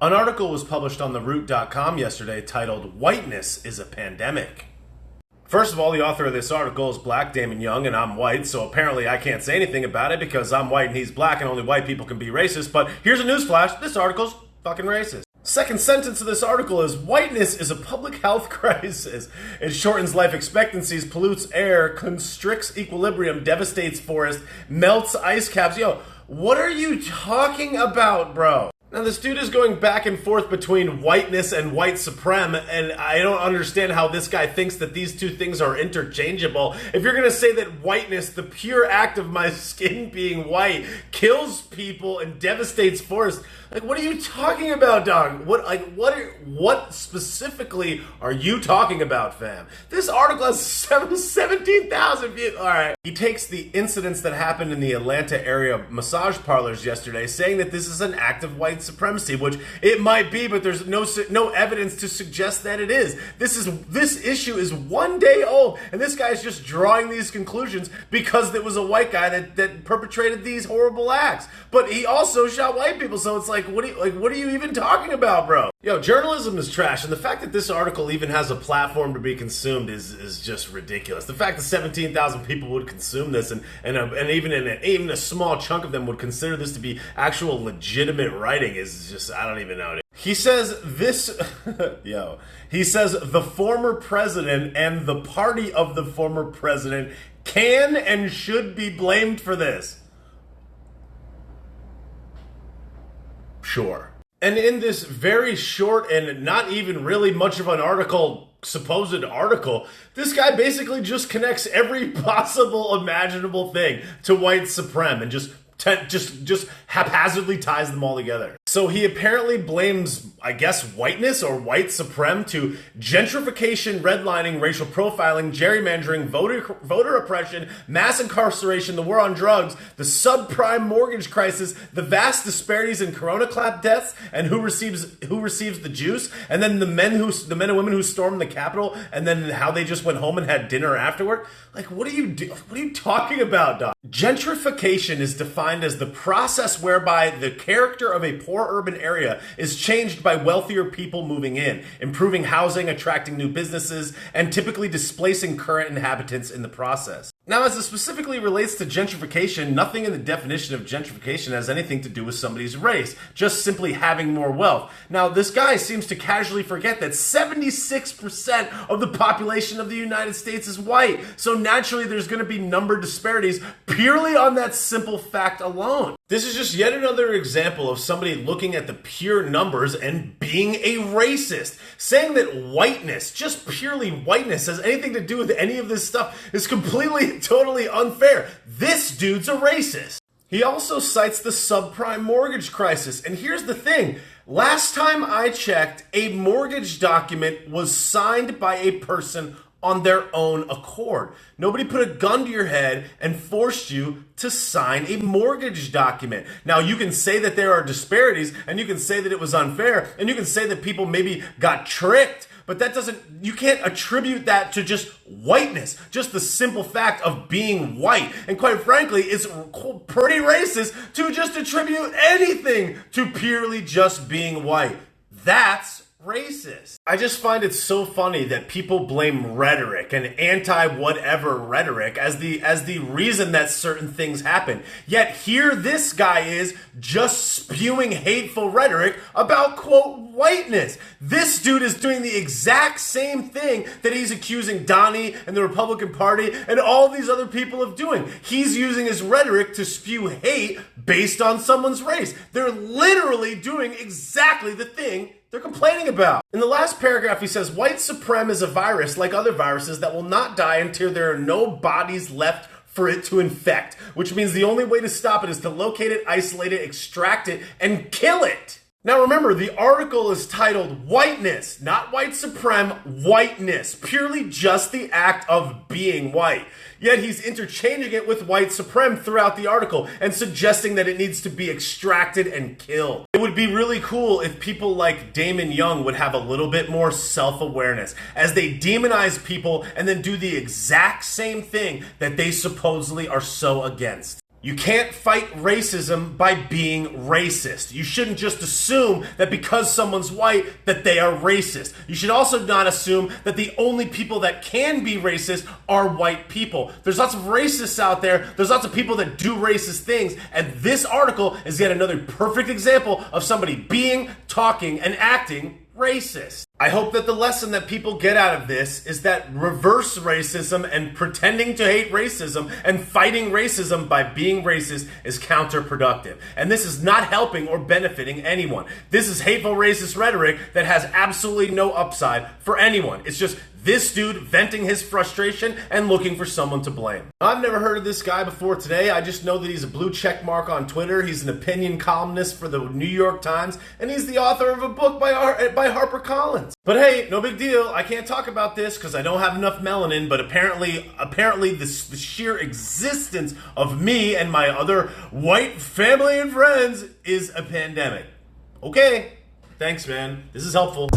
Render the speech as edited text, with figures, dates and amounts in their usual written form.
An article was published on theroot.com yesterday titled, "Whiteness is a Pandemic." First of all, the author of this article is black, Damon Young, and I'm white, so apparently I can't say anything about it because I'm white and he's black and only white people can be racist, but here's a newsflash, this article's fucking racist. Second sentence of this article is, "Whiteness is a public health crisis. It shortens life expectancies, pollutes air, constricts equilibrium, devastates forests, melts ice caps." Yo, what are you talking about, bro? Now, this dude is going back and forth between whiteness and white supreme, and I don't understand how this guy thinks that these two things are interchangeable. If you're going to say that whiteness, the pure act of my skin being white, kills people and devastates forests, like, what are you talking about, dog? What specifically are you talking about, fam? This article has 17,000 views. All right. He takes the incidents that happened in the Atlanta area massage parlors yesterday, saying that this is an act of white supremacy, which it might be, but there's no evidence to suggest that it is. This issue is 1 day old, and this guy is just drawing these conclusions because there was a white guy that perpetrated these horrible acts. But he also shot white people, so it's like, what are you even talking about, bro? Yo, journalism is trash, and the fact that this article even has a platform to be consumed is just ridiculous. The fact that 17,000 people would consume this, and even a small chunk of them would consider this to be actual legitimate writing is just, I don't even know. He says this, he says the former president and the party of the former president can and should be blamed for this. Sure. And in this very short and not even really much of an supposed article, this guy basically just connects every possible imaginable thing to white supreme and just haphazardly ties them all together. So he apparently blames, I guess, whiteness or white supreme to gentrification, redlining, racial profiling, gerrymandering, voter oppression, mass incarceration, the war on drugs, the subprime mortgage crisis, the vast disparities in corona clap deaths, and who receives the juice, and then the men and women who stormed the Capitol, and then how they just went home and had dinner afterward. Like, what are you talking about, dog? Gentrification is defined as the process whereby the character of a poor urban area is changed by wealthier people moving in, improving housing, attracting new businesses, and typically displacing current inhabitants in the process. Now, as it specifically relates to gentrification, nothing in the definition of gentrification has anything to do with somebody's race, just simply having more wealth. Now, this guy seems to casually forget that 76% of the population of the United States is white, so naturally there's going to be number disparities purely on that simple fact alone. This is just yet another example of somebody looking at the pure numbers and being a racist. Saying that whiteness, just purely whiteness, has anything to do with any of this stuff is completely, totally unfair. This dude's a racist. He also cites the subprime mortgage crisis. And here's the thing. Last time I checked, a mortgage document was signed by a person on their own accord. Nobody put a gun to your head and forced you to sign a mortgage document. Now, you can say that there are disparities, and you can say that it was unfair, and you can say that people maybe got tricked, but you can't attribute that to just whiteness, just the simple fact of being white. And quite frankly, it's pretty racist to just attribute anything to purely just being white. That's racist. I just find it so funny that people blame rhetoric and anti-whatever rhetoric as the reason that certain things happen. Yet here this guy is just spewing hateful rhetoric about, quote, whiteness. This dude is doing the exact same thing that he's accusing Donnie and the Republican Party and all these other people of doing. He's using his rhetoric to spew hate based on someone's race. They're literally doing exactly the thing they're complaining about. In the last paragraph, he says, white supreme is a virus like other viruses that will not die until there are no bodies left for it to infect, which means the only way to stop it is to locate it, isolate it, extract it, and kill it. Now remember, the article is titled Whiteness, not white supreme, whiteness, purely just the act of being white. Yet he's interchanging it with white supreme throughout the article and suggesting that it needs to be extracted and killed. It would be really cool if people like Damon Young would have a little bit more self-awareness as they demonize people and then do the exact same thing that they supposedly are so against. You can't fight racism by being racist. You shouldn't just assume that because someone's white that they are racist. You should also not assume that the only people that can be racist are white people. There's lots of racists out there. There's lots of people that do racist things. And this article is yet another perfect example of somebody being, talking, and acting racist. I hope that the lesson that people get out of this is that reverse racism and pretending to hate racism and fighting racism by being racist is counterproductive. And this is not helping or benefiting anyone. This is hateful racist rhetoric that has absolutely no upside for anyone. It's just this dude venting his frustration and looking for someone to blame. I've never heard of this guy before today. I just know that he's a blue check mark on Twitter. He's an opinion columnist for the New York Times, and he's the author of a book by HarperCollins. But hey, no big deal. I can't talk about this because I don't have enough melanin, but apparently the sheer existence of me and my other white family and friends is a pandemic. Okay, thanks man. This is helpful.